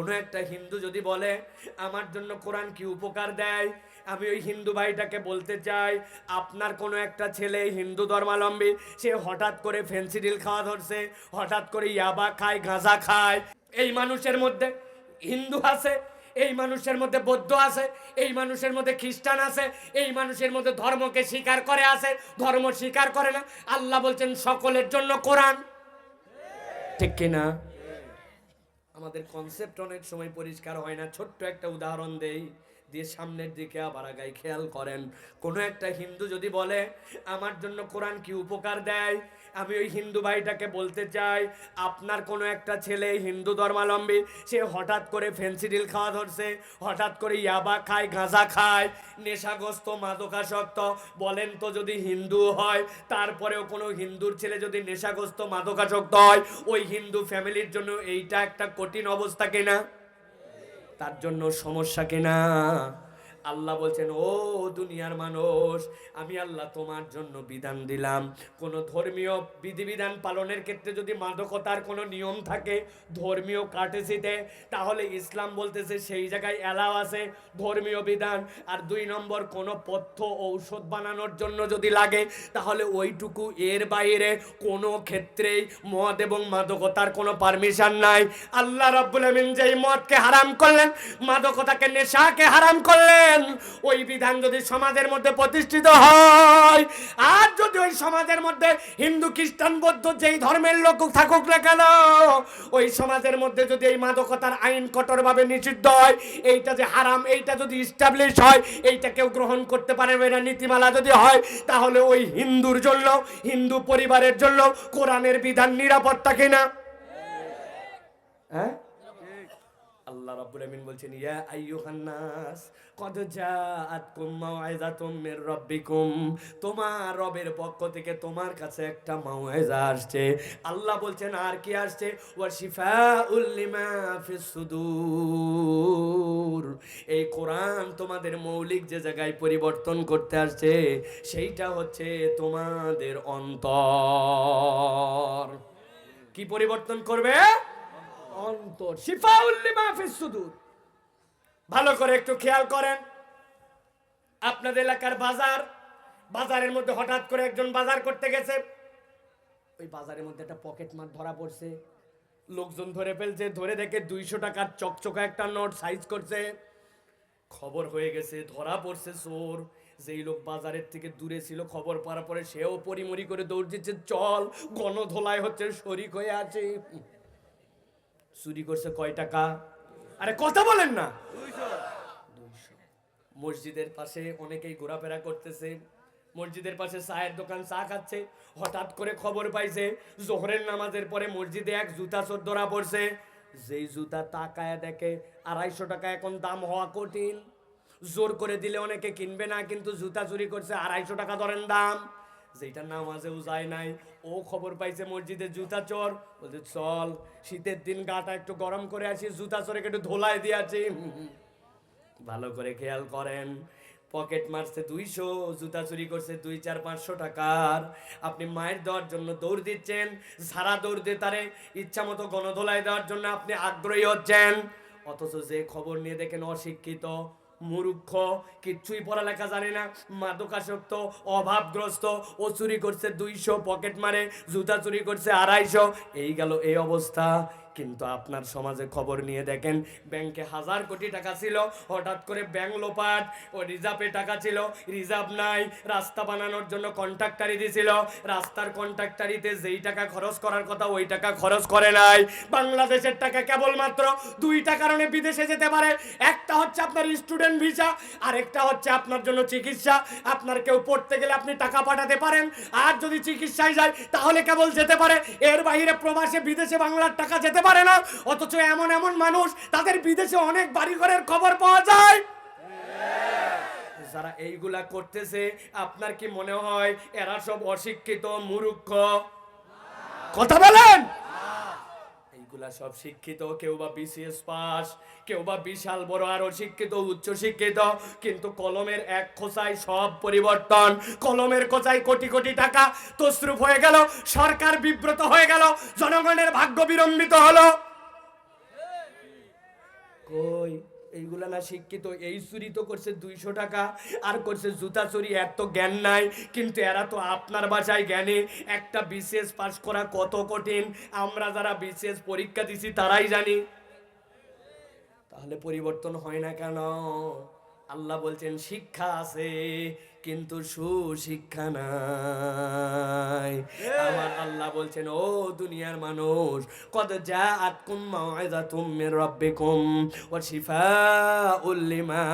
কোনো একটা হিন্দু যদি বলে আমার জন্য কোরআন কি উপকার দেয়, আমি ওই হিন্দু ভাইটাকে বলতে চাই, আপনার কোনো একটা ছেলে হিন্দু ধর্মাবলম্বী, সে হঠাৎ করে ফেন্সিডিল খাওয়া ধরছে, হঠাৎ করে ইয়াবা খায়, গাঁজা খায়। এই মানুষের মধ্যে হিন্দু আছে, এই মানুষের মধ্যে বৌদ্ধ আছে, এই মানুষের মধ্যে খ্রিস্টান আছে, এই মানুষের মধ্যে ধর্মকে স্বীকার করে আছে, ধর্ম স্বীকার করে না। আল্লাহ বলছেন সকলের জন্য কোরআন, ঠিক কিনা? আমাদের কনসেপ্ট অনেক সময় পরিষ্কার হয় না। ছোট্ট একটা উদাহরণ দেই, দিয়ে সামনের দিকে আবার আগাই, খেয়াল করেন। কোনো একটা হিন্দু যদি বলে আমার জন্য কোরআন কি উপকার দেয়, আমি ওই হিন্দু ভাইটাকে বলতে চাই, আপনার কোনো একটা ছেলে হিন্দু ধর্মাবলম্বী, সে হঠাৎ করে ফেন্সিডিল খাওয়া ধরছে, হঠাৎ করে ইয়াবা খায়, গাঁজা খায়, নেশাগ্রস্ত, মাদকাসক্ত। বলেন তো, যদি হিন্দু হয় তারপরেও কোনো হিন্দুর ছেলে যদি নেশাগ্রস্ত, মাদকাসক্ত হয়, ওই হিন্দু ফ্যামিলির জন্য এইটা একটা কঠিন অবস্থা কিনা? তার জন্য সমস্যা কিনা? আল্লাহ বলছেন, ও দুনিয়ার মানুষ, আমি আল্লাহ তোমার জন্য বিধান দিলাম। কোন ধর্মীয় বিধিবিধান পালনের ক্ষেত্রে যদি মাদকতার কোনো নিয়ম থাকে ধর্মীয় কার্টেসিতে, তাহলে ইসলাম বলতেছে সেই জায়গায় অ্যালাউ আছে ধর্মীয় বিধান। আর 2 নম্বর, কোনো পথ্য ঔষধ বানানোর জন্য যদি লাগে তাহলে ওইটুকু, এর বাইরে কোনো ক্ষেত্রেই মদ এবং মাদকতার কোনো পারমিশন নাই। আল্লাহ রাব্বুল আমিন যেই মদকে হারাম করলেন, মাদকতাকে, নেশাকে হারাম করলেন, ওই বিধান যদি সমাজের মধ্যে প্রতিষ্ঠিত হয়, আর যদি ওই সমাজের মধ্যে হিন্দু, খ্রিস্টান, বৌদ্ধ যেই ধর্মের লোক থাকুক না কেন, ওই সমাজের মধ্যে যদি এই মাদকতার আইন কঠোরভাবে নিষিদ্ধ হয়, এইটা যে হারাম, এইটা যদি ইস্টাবলিশ হয়, এইটা কেউ গ্রহণ করতে পারবে না, নীতিমালা যদি হয়, তাহলে ওই হিন্দুর জন্য, হিন্দু পরিবারের জন্য কোরআনের বিধান নিরাপত্তা কিনা? হ্যাঁ, আল্লাহ রাব্বুল আমিন বলছেন, ইয়া আইয়ুহান নাস কদ জাআতকুম মাউইযাতুম মির রাব্বিকুম, তোমার রবের পক্ষ থেকে তোমার কাছে একটা মাউইযা আসছে। আল্লাহ বলছেন, আর কি আসছে? ওয়া শিফাউল লিমা ফিস সুদূর, এই কোরআন তোমাদের মৌলিক যে জায়গায় পরিবর্তন করতে আসছে, সেইটা হচ্ছে তোমাদের অন্তর। কি পরিবর্তন করবে? অন্তর। শিফাউল লিমা ফিস সুদূর। ভালো করে একটু খেয়াল করেন, আপনাদের এলাকার বাজার, বাজারের মধ্যে হঠাৎ করে একজন বাজার করতে গেছে, ওই বাজারের মধ্যে একটা পকেট মার ধরা পড়ছে, লোকজন ধরে ফেলছে, ধরে দেখে 200 টাকার চকচকা একটা নোট সাইজ করছে। খবর হয়ে গেছে, ধরা পড়ছে চোর। যেই লোক বাজারের থেকে দূরে ছিল, খবর পাওয়ার পরে সেও পরিমরি করে দৌড় দিচ্ছে, চল গণধোলাই হচ্ছে, শরিক হয়ে আছে। চুরি করছে কয় টাকা? আরে কথা বলেন না। 200। মসজিদের পাশে অনেকেই ঘোরাফেরা করতেছে, মসজিদের পাশে চায়ের দোকান, চা খাচ্ছে, হঠাৎ করে খবর পাইছে জোহরের নামাজের পরে মসজিদে এক জুতা চোর ধরা পড়ছে। যেই জুতা তাকায় দেখে 250 টাকা এখন দাম হওয়া কঠিন, জোর করে দিলে অনেকে কিনবে না, কিন্তু জুতা চুরি করছে 250 টাকা ধরেন দাম, যেটা নামাজেও যায় নাই। ও খবর পাইছে মসজিদে জুতা চোর, বলছে চল শীতের দিন গাটা একটু গরম করে আসি, জুতা চোরকে একটু ধোলাই দিয়েছি। ভালো করে খেয়াল করেন, পকেট মারছে 200, জুতা চুরি করছে 200-400-500 টাকার। আপনি মায়ের দেওয়ার জন্য দৌড় দিচ্ছেন, সারা দৌড় দিয়ে তারে ইচ্ছা মতো গণধোলাই দেওয়ার জন্য আপনি আগ্রহী হচ্ছেন, অথচ যে খবর নিয়ে দেখেন অশিক্ষিত, মূর্খ, কিচ্ছুই পড়ালেখা জানে না, মাদকাসক্ত, অভাবগ্রস্ত, ও চুরি করছে 200, পকেট মারে জুতা চুরি করছে 250, এই গেল এই অবস্থা। কিন্তু আপনার সমাজে খবর নিয়ে দেখেন, ব্যাংকে 1000 কোটি টাকা ছিল, হঠাৎ করে ব্যাংক লোপাট, ও রিজার্ভে টাকা ছিল, রিজার্ভ নাই, রাস্তা বানানোর জন্য কন্ট্রাক্টারি দিছিল, রাস্তার কন্ট্রাক্টারিতে যেই টাকা খরচ করার কথা ওই টাকা খরচ করে নাই। বাংলাদেশের টাকা কেবলমাত্র 2টা কারণে বিদেশে যেতে পারে, একটা হচ্ছে আপনার স্টুডেন্ট ভিসা, আর একটা হচ্ছে আপনার জন্য চিকিৎসা। আপনার কেউ পড়তে গেলে আপনি টাকা পাঠাতে পারেন, আর যদি চিকিৎসায় যায় তাহলে কেবল যেতে পারে, এর বাইরে প্রবাসে বিদেশে বাংলার টাকা যেতে পারে না। অথচ এমন এমন মানুষ, তাদের বিদেশে অনেক বাড়িঘরের খবর পাওয়া যায়। যারা এইগুলা করতেছে, আপনার কি মনে হয় এরা সব অশিক্ষিত, মূর্খ? কথা বলেন। এইগুলা সব শিক্ষিত, কেউ বা বিসিএস পাস, কেউ বা বিশাল বড় আরো শিক্ষিত, উচ্চ শিক্ষিত, কিন্তু কলমের এক খোঁচায় সব পরিবর্তন। কলমের খোঁচায় কোটি কোটি টাকা তছরূপ হয়ে গেল, সরকার বিব্রত হয়ে গেল, জনগণের ভাগ্য বিড়ম্বিত হলো। কই এইগুলা না শিক্ষিত? এই চুরি তো করছে 200 টাকা, আর করছে জুতা চুরি। এত জ্ঞান নাই, কিন্তু এরা তো আপনার বাসায় জ্ঞানী। একটা বিসিএস পাস করা কত কঠিন, আমরা যারা বিসিএস পরীক্ষা দিছি তারাই জানি। তাহলে পরিবর্তন হয় না কেন? আল্লাহ বলছেন শিক্ষা আছে কিন্তু সুশিক্ষা নাই। আমার আল্লাহ বলছেন, ও দুনিয়ার মানুষ, কদ জাআতকুম মাউইযাতুম মির রাব্বিকুম ওয়া শিফাউল লিমা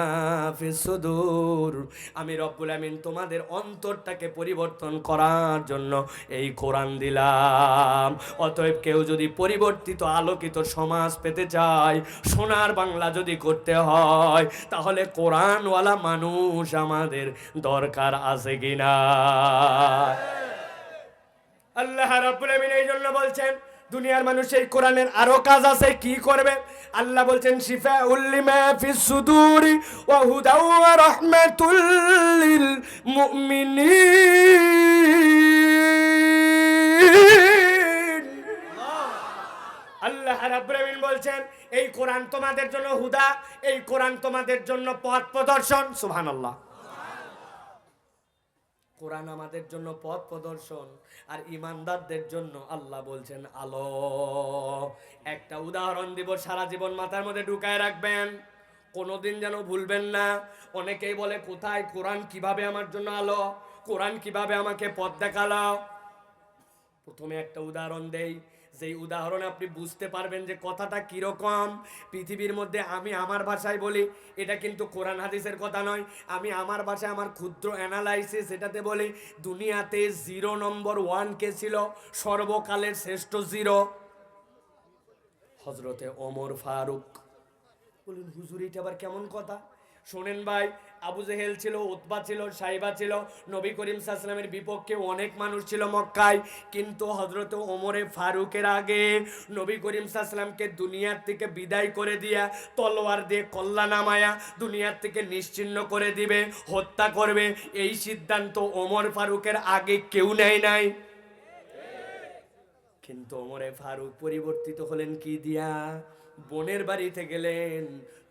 ফিস সুদূর। আমি রব্বুল আমিন তোমাদের অন্তরটাকে পরিবর্তন করার জন্য এই কোরআন দিলাম। অতএব কেউ যদি পরিবর্তিত আলোকিত সমাজ পেতে চায়, সোনার বাংলা যদি করতে হয়, তাহলে কোরআনওয়ালা মানুষ আমাদের দরকার আছে কিনা? আল্লাহ রাব্বুল আমিন এই জন্য বলছেন, দুনিয়ার মানুষ এই কোরআনের আরো কাজ আছে। কি করবে? আল্লাহ বলছেন শিফাউল লিমা ফিস সুদুরি ওয়া হুদাও ওয়া রাহমাতুল লিল মুমিনিন। আল্লাহ রাব্বুল আমিন বলছেন এই কোরআন তোমাদের জন্য হুদা, এই কোরআন তোমাদের জন্য পথ প্রদর্শন। সুবহানাল্লাহ। কোরআন আমাদের জন্য পথ প্রদর্শন, আর ইমানদারদের জন্য আল্লাহ বলছেন আলো। একটা উদাহরণ দিব, সারা জীবন মাথার মধ্যে ঢুকায় রাখবেন, কোনোদিন যেন ভুলবেন না। অনেকেই বলে কোথায় কোরআন কিভাবে আমার জন্য আলো, কোরআন কিভাবে আমাকে পথ দেখালো। প্রথমে একটা উদাহরণ দেই, যেই উদাহরণে আপনি বুঝতে পারবেন যে কথাটা কিরকম। পৃথিবীর মধ্যে আমি আমার ভাষায় বলি, এটা কিন্তু কোরআন হাদিসের কথা নয়, আমি আমার ভাষায় আমার ক্ষুদ্র অ্যানালাইসিস এটাতে বলি। দুনিয়াতে 0 নম্বর 1 কে ছিল? সর্বকালের শ্রেষ্ঠ 0, হযরতে ওমর ফারুক। বলুন হুজুর এটা আবার কেমন কথা? শোনেন ভাই, আবু জেহেল ছিল, উতবা ছিল, সাইবা ছিল, নবী করিম সাল্লাল্লাহু আলাইহি ওয়াসাল্লামের বিপক্ষে অনেক মানুষ ছিল মক্কায়। কিন্তু হযরত ওমরে ফারুকের আগে নবী করিম সাল্লাল্লাহু আলাইহি ওয়াসাল্লামকে দুনিয়ার থেকে বিদায় করে দিয়া, তলোয়ার দিয়ে কল্লা নামায়া দুনিয়ার থেকে নিশ্চিহ্ন করে দিবে, হত্যা করবে, এই সিদ্ধান্ত ওমর ফারুকের আগে কেউ নেয় নাই। কিন্তু ওমরে ফারুক পরিবর্তিত হলেন কি দিয়া? বোনের বাড়িতে গেলেন,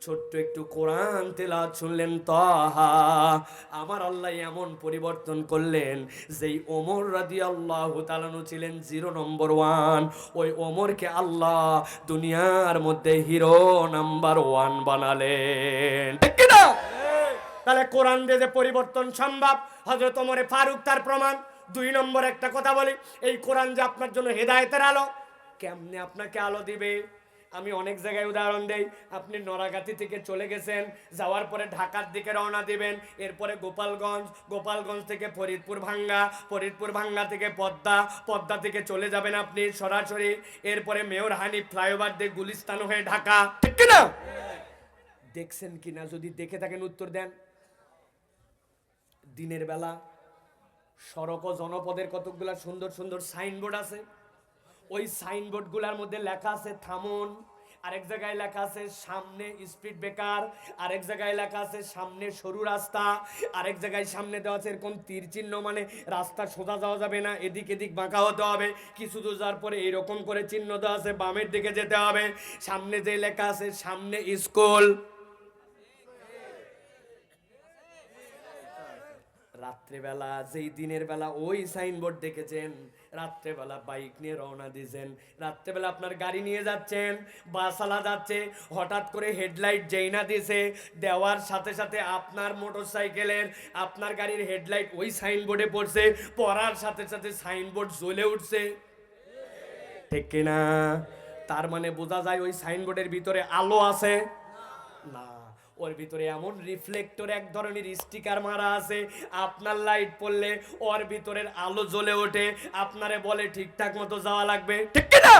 ছোট্ট একটু কোরআন তেলাওয়াত শুনলেন, তাহা। আমার আল্লাহ এমন পরিবর্তন করলেন, যেই ওমর রাদিয়াল্লাহু তাআলা ছিলেন 0 নম্বর 1, ওই ওমরকে আল্লাহ দুনিয়ার মধ্যে হিরো নাম্বার 1 বানালেন। ঠিক কি না? তাহলে কোরআন দিয়ে যে পরিবর্তন সম্ভব, হযরত ওমরে ফারুক তার প্রমাণ। 2 নম্বর একটা কথা বলি, এই কোরআন যে আপনার জন্য হেদায়েতের আলো। কেমনে আপনাকে আলো দিবে? আমি অনেক জায়গায় উদাহরণ দেই। আপনি নরাগাতি থেকে চলে গেছেন, যাওয়ার পরে ঢাকার দিকে রওনা দিবেন, এরপরে গোপালগঞ্জ, গোপালগঞ্জ থেকে ফরিদপুর ভাঙ্গা, ফরিদপুর ভাঙ্গা থেকে পদ্মা, পদ্মা থেকে চলে যাবেন আপনি সরাসরি, এরপরে মেয়র হানিফ ফ্লাইওভার দিয়ে গুলিস্তান হয়ে ঢাকা। ঠিক কিনা? দেখছেন কিনা? যদি দেখে থাকেন উত্তর দেন। দিনের বেলা সড়ক ও জনপদের কতগুলা সুন্দর সুন্দর সাইনবোর্ড আছে। ওই সাইনবোর্ডগুলোর মধ্যে লেখা আছে থামুন, আরেক জায়গায় লেখা আছে সামনে স্পিড ব্রেকার, আরেক জায়গায় লেখা আছে সামনে সরু রাস্তা, আরেক জায়গায় সামনে দেওয়া আছে এরকম তীর চিহ্ন, মানে রাস্তা সোজা যাওয়া যাবে না, এদিক এদিক বাঁকা হতে হবে। কিছু দূর যাওয়ার পরে এইরকম করে চিহ্ন দেওয়া আছে বামের দিকে যেতে হবে। সামনে যে লেখা আছে সামনে স্কুল। রাত্রেবেলা, যেই দিনের বেলা ওই সাইনবোর্ড দেখেছেন, রাত্রেবেলা বাইক নিয়ে রওনা দিয়েছেন, রাত্রেবেলা আপনার গাড়ি নিয়ে যাচ্ছেন, বাসালা যাচ্ছে, হঠাৎ করে হেডলাইট যেই না দিয়েছে, দেওয়ার সাথে সাথে আপনার মোটরসাইকেলের, আপনার গাড়ির হেডলাইট ওই সাইনবোর্ডে পড়ছে, পড়ার সাথে সাথে সাইনবোর্ড জ্বলে উঠছে। ঠিক কিনা? তার মানে বোঝা যায় ওই সাইনবোর্ডের ভিতরে আলো আছে না, ওর ভিতরে এমন রিফ্লেক্টর এক ধরনের স্টিকার মারা আছে, আপনার লাইট পড়লে ওর ভিতরের আলো জ্বলে ওঠে, আপনারে বলে ঠিকঠাক মতো যাওয়া লাগবে। ঠিক কি না?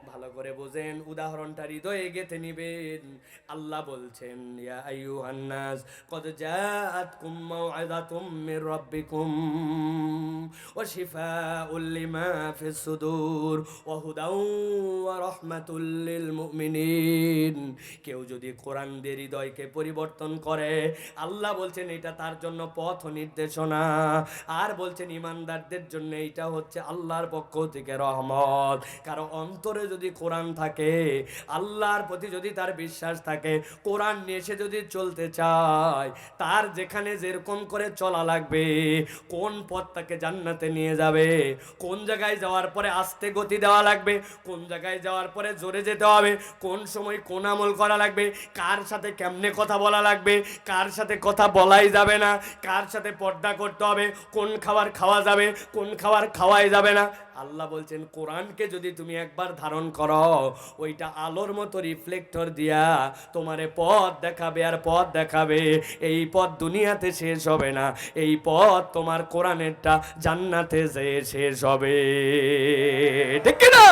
ভালো করে বোঝেন, উদাহরণটা হৃদয়ে গেঁথে নিবেন। আল্লাহ বলছেন ইয়া আইয়ুহান নাস কদ জাআতকুম মাউইযাতুম মির রাব্বিকুম ওয়া শিফাউল লিমা ফিস সুদূর ওয়া হুদাও ওয়া রাহমাতুল লিল মুমিনিন। কেউ যদি কোরআন দিয়ে হৃদয়কে পরিবর্তন করে, আল্লাহ বলছেন এটা তার জন্য পথ নির্দেশনা, আর বলছেন ইমানদারদের জন্য এটা হচ্ছে আল্লাহর পক্ষ থেকে রহমত। কারণ অন্তরে যদি কোরআন থাকে, আল্লাহর প্রতি যদি তার বিশ্বাস থাকে, কোরআন নিয়ে সে যদি চলতে চায়, তার যেখানে যেরকম করে চলা লাগবে, কোন পথ তাকে জান্নাতে নিয়ে যাবে, কোন জায়গায় যাওয়ার পরে আস্তে গতি দেওয়া লাগবে, কোন জায়গায় যাওয়ার পরে জোরে যেতে হবে, কোন সময় কোন আমল করা লাগবে, কার সাথে কেমনে কথা বলা লাগবে, কার সাথে কথা বলাই যাবে না, কার সাথে পর্দা করতে হবে, কোন খাবার খাওয়া যাবে, কোন খাবার খাওয়াই যাবে না। আল্লাহ বলছেন কোরআনকে যদি তুমি একবার ধারণ করো, ওইটা আলোর মতো রিফ্লেক্টর দিয়া তোমারে পথ দেখাবে আর পথ দেখাবে। এই পথ দুনিয়াতে শেষ হবে না, এই পথ তোমার কোরআনেরটা জান্নাতে যেয়ে শেষ হবে, ঠিক না?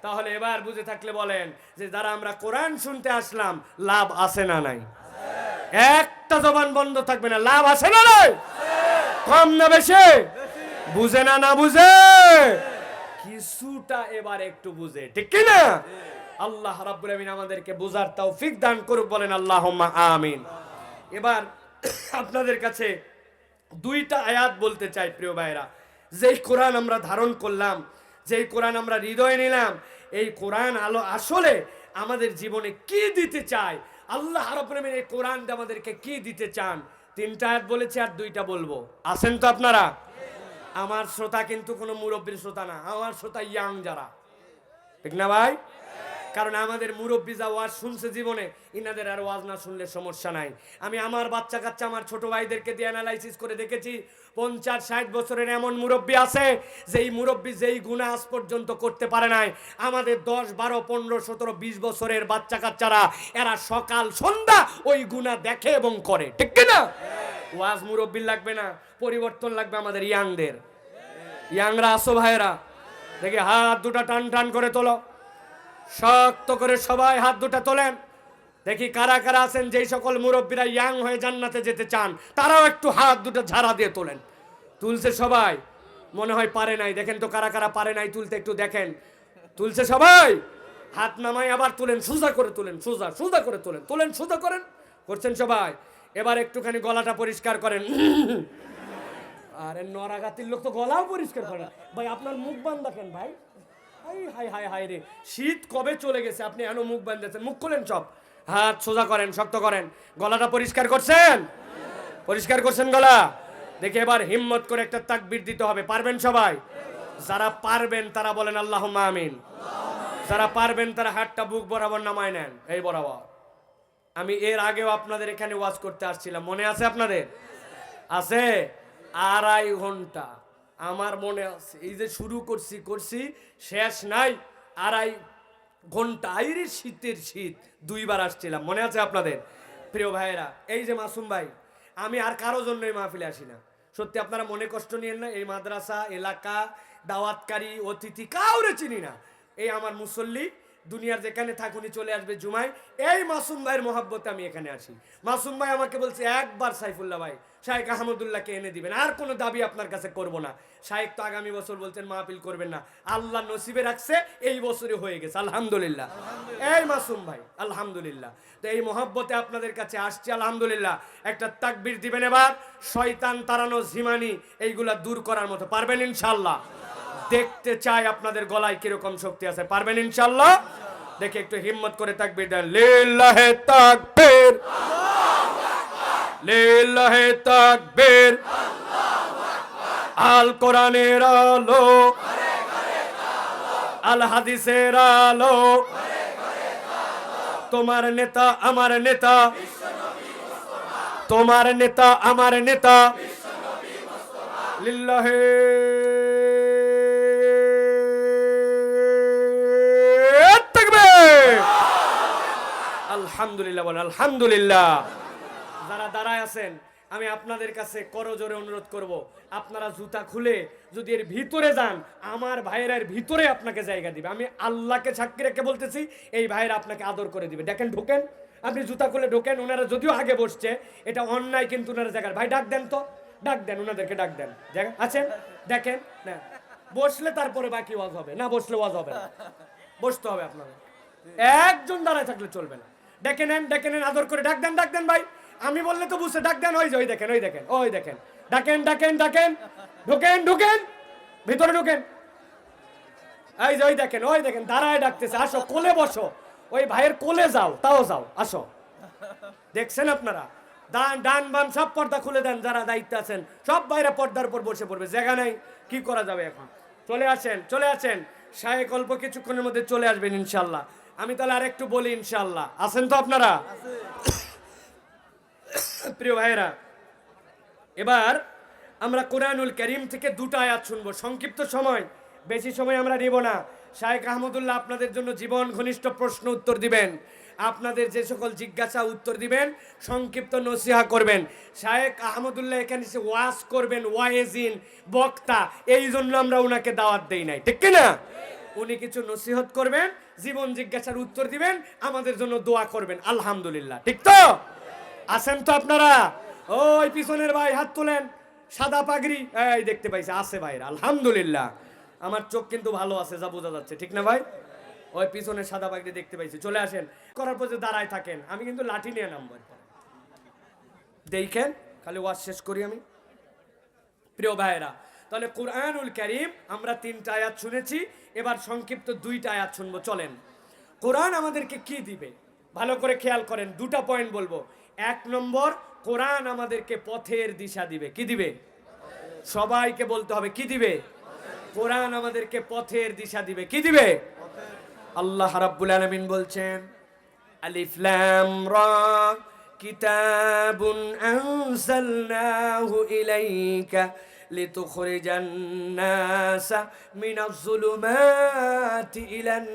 তাহলে এবার বুঝে থাকলে বলেন যে যারা আমরা কোরআন শুনতে আসলাম, লাভ আছে না নাই? একটা জবান বন্ধ থাকবে না, লাভ আছে না নাই? কম না বেশি? বুঝে না না বুঝে? কিছুটা এবার একটু বুঝে, ঠিক কি না? আল্লাহ রাব্বুল আমিন আমাদেরকে বুঝার তৌফিক দান করুক, বলেন আল্লাহুম্মা আমিন। এবার আপনাদের কাছে দুইটা আয়াত বলতে চাই প্রিয় ভাইরা। যেই কোরআন আমরা ধারণ করলাম, যেই কোরআন আমরা হৃদয়ে নিলাম, এই কোরআন আলো আসলে আমাদের জীবনে কি দিতে চায়, আল্লাহ রাব্বুল আমিন এই কোরআন দিয়ে আমাদেরকে কি দিতে চান, তিনটা আয়াত বলেছি আর দুইটা বলবো। আছেন তো আপনারা? আমার শ্রোতা কিন্তু কোনো মুরব্বীর শ্রোতা না, আমার শ্রোতা ইয়াং যারা, ঠিক না ভাই? কারণ আমাদের মুরব্বী যা ওয়াজ শুনছে জীবনে, ইনাদের আর ওয়াজ না শুনলে সমস্যা নাই। আমি আমার বাচ্চা কাচ্চা, আমার ছোট ভাইদেরকে দিয়ে অ্যানালাইসিস করে দেখেছি, 50-60 বছরের এমন মুরব্বী আছে যেই মুরব্বী যেই গুনাহ আজ পর্যন্ত করতে পারে নাই। আমাদের 10, 12, 15, 17, 20 বছরের বাচ্চা কাচ্চারা, এরা সকাল সন্ধ্যা ওই গুনাহ দেখে এবং করে, ঠিক না? ওয়াজ মুরব্বীর লাগবে না, পরিবর্তন লাগবে আমাদের ইয়াংদের। ইয়াংরা আসো ভাইরা, দেখি হাত দুটা টান টান করে তোলো, শক্ত করে সবাই হাত দুটা তোলেন। দেখি কারা কারা আছেন যেই সকল মুরব্বীরা ইয়াং হয়ে জান্নাতে যেতে চান, তারাও একটু হাত দুটো ঝাড়া দিয়ে তোলেন। তুলছে সবাই? মনে হয় পারে নাই। দেখেন তো কারা কারা পারে নাই তুলতে, একটু দেখেন। তুলছে সবাই? হাত নামাই আবার তুলেন, সোজা করে তুলেন, সোজা সোজা করে তোলেন, তোলেন সোজা করেন। করছেন সবাই? এবার একটুখানি গলাটা পরিষ্কার করেন। আরে নরাগাতির লোক তো গলাও পরিষ্কার করে না ভাই, আপনার মুখ বান্ধ দেখেন ভাই। হাই হাই হাই হাই রে, শীত কবে চলে গেছে, আপনি এখনো মুখ বাঁধেছেন। মুখ খোলেন সব, হাত সোজা করেন, শক্ত করেন। গলাটা পরিষ্কার করছেন? পরিষ্কার করছেন গলা? দেখে এবার হিম্মত করে একটা তাকবীর দিতে হবে। পারবেন সবাই? যারা পারবেন তারা বলেন আল্লাহুম্মা আমিন। যারা পারবেন তারা হাতটা বুক বরাবর নামায় নেন, এই বরাবর। আমি এর আগেও আপনাদের এখানে ওয়াজ করতে আসছিলাম, মনে আছে আপনাদের? আছে? 2.5 ঘন্টা আমার মনে আছে। এই যে শুরু করছি শেষ নাই, 2.5 ঘন্টা। আইরে শীতের শীত, 2 বার আসছিলাম, মনে আছে আপনাদের? প্রিয় ভাইয়েরা, এই যে মাসুম ভাই, আমি আর কারো জন্য এই মাহফিলে আসি না। সত্যি আপনারা মনে কষ্ট নিয়েন না। এই মাদ্রাসা এলাকা, দাওয়াতকারী, অতিথি কাউরে চিনি না। এই আমার মুসল্লি, দুনিয়ার যেখানে থাকুনি চলে আসবে জুমায়। এই মাসুম ভাইয়ের মহব্বতে আমি এখানে আসি। মাসুম ভাই আমাকে বলছে একবার সাইফুল্লাহ ভাই শাইখ আহমদুল্লাহকে এনে দিবেন, আর কোনো দাবি আপনার কাছে করব না। শাইখ তো আগামী বছর বলছেন মাহফিল করবেন না, আল্লাহ নসিবে রাখছে এই বছরে হয়ে গেছে, আলহামদুলিল্লাহ। এই মাসুম ভাই আলহামদুলিল্লাহ। তো এই মহব্বতে আপনাদের কাছে আসছি, আলহামদুলিল্লাহ। একটা তাকবীর দিবেন এবার, শয়তান তাড়ানো, ঝিমানি এইগুলা দূর করার মতো। পারবেন ইনশাআল্লাহ? দেখতে চাই আপনাদের গলায় কিরকম শক্তি আছে। পারবেন ইনশাআল্লাহ? দেখে একটু হিম্মত করে তাকবীর দেন। লিল্লাহি তাকবীর, লিল্লাহি তাকবীর। আল কোরআনের আলো, আল হাদিসের আলো, তোমার নেতা আমার নেতা, তোমার নেতা আমার নেতা। লিল্লাহি আলহামদুলিল্লাহ বলেন আলহামদুলিল্লাহ। যারা দাঁড়ায় আছেন, আমি আপনাদের কাছে করজোরে অনুরোধ করব, আপনারা জুতা খুলে যদি এর ভিতরে যান, আমার ভাইয়ের এর ভিতরে আপনাকে জায়গা দিবে। আমি আল্লাহকে সাক্ষী রেখে বলতেছি, এই ভাইয়ের আপনাকে আদর করে দিবে। দেখেন ঢোকেন, আপনি জুতা খুলে ঢোকেন। ওনারা যদিও আগে বসছে, এটা অন্যায়, কিন্তু ওনারা জায়গার ভাই ডাক দেন তো, ডাক দেন, ওনাদেরকে ডাক দেন। আছেন? দেখেন না, বসলে তারপরে বাকি ওয়াজ হবে, না বসলে ওয়াজ হবে না, বসতে হবে আপনাদের। একজন দাঁড়ায় থাকলে চলবে না। ডেকে নেন, ডেকে নেন, আদর করে ডাক দেন, ডাক দেন ভাই। আমি বললে তো বুঝছে, ডাক দেন। ওই যে ওই দেখেন, ওই দেখেন, ওই দেখেন, ডাকেন ডাকেন ডাকেন। ঢোকেন ঢোকেন, ভিতরে ঢোকেন। এই যে ওই দেখেন দাঁড়ায় ডাকতেছে, আসো কোলে বসো, ওই ভাইয়ের কোলে যাও, তাও যাও, আসো। দেখছেন আপনারা, ডান বাম সব পর্দা খুলে দেন, যারা দায়িত্বে আছেন সব বাইরে পর্দার উপর বসে পড়বে, জায়গা নাই, কি করা যাবে এখন? চলে আসেন শায়েখ অল্প কিছুক্ষণের মধ্যে চলে আসবেন ইনশাল্লাহ। আমি তাহলে আরেকটু বলি ইনশাল্লাহ, আছেন তো আপনারা? প্রিয় ভাইয়েরা, এবার আমরা কোরআনুল কারীম থেকে দুটো আয়াত শুনবো, সংক্ষিপ্ত সময়, বেশি সময় আমরা নিব না। শায়েখ আহমদুল্লাহ আপনাদের জন্য জীবন ঘনিষ্ঠ প্রশ্ন উত্তর দিবেন, আপনাদের যে সকল জিজ্ঞাসা উত্তর দিবেন, সংক্ষিপ্ত নসিহা করবেন। শায়েখ আহমদুল্লাহ এখানে এসে ওয়াজ করবেন, ওয়াইজিন, বক্তা, এই জন্য আমরা ওনাকে দাওয়াত দেই নাই, ঠিক কিনা? উনি কিছু নসিহত করবেন, জীবন জিজ্ঞাসার উত্তর দিবেন, আমাদের জন্য দোয়া করবেন, আলহামদুলিল্লাহ, ঠিক তো? আছেন তো আপনারা? ওই পিছনের ভাই হাত তোলেন, সাদা পাগড়ি, এই দেখতে পাইছে, আছে ভাইরা, আলহামদুলিল্লাহ। আমার চোখ কিন্তু ভালো আছে, যা বোঝা যাচ্ছে, ঠিক না ভাই? ওই পিছনে সাদা পাগড়ি দেখতে পাইছি, চলে আসেন, করার পর যে দাঁড়ায় থাকেন, আমি কিন্তু লাঠি নিয়ে নামবো। দেখেন, খালি ওয়াজ শেষ করি আমি। প্রিয় ভাইরা, তাহলে কোরআনুল কারীম আমরা 3টা আয়াত শুনেছি, এবার সংক্ষিপ্ত 2টা আয়াত শুনবো। চলেন, কোরআন আমাদেরকে কি দিবে ভালো করে খেয়াল করেন, 2টা পয়েন্ট বলবো। 1 নম্বর, কোরআন আমাদেরকে পথের দিশা দিবে। কি দিবে? সবাইকে বলতে হবে, কি দিবে? কোরআন আমাদেরকে পথের দিশা দিবে। কি দিবে? আল্লাহ রাব্বুল আলামিন বলছেন, আলিফ লাম রা কিতাবুন আনজালনাহু ইলাইকা লিতুখরিজান নাসা মিনাজ যুলুমাতি ইলান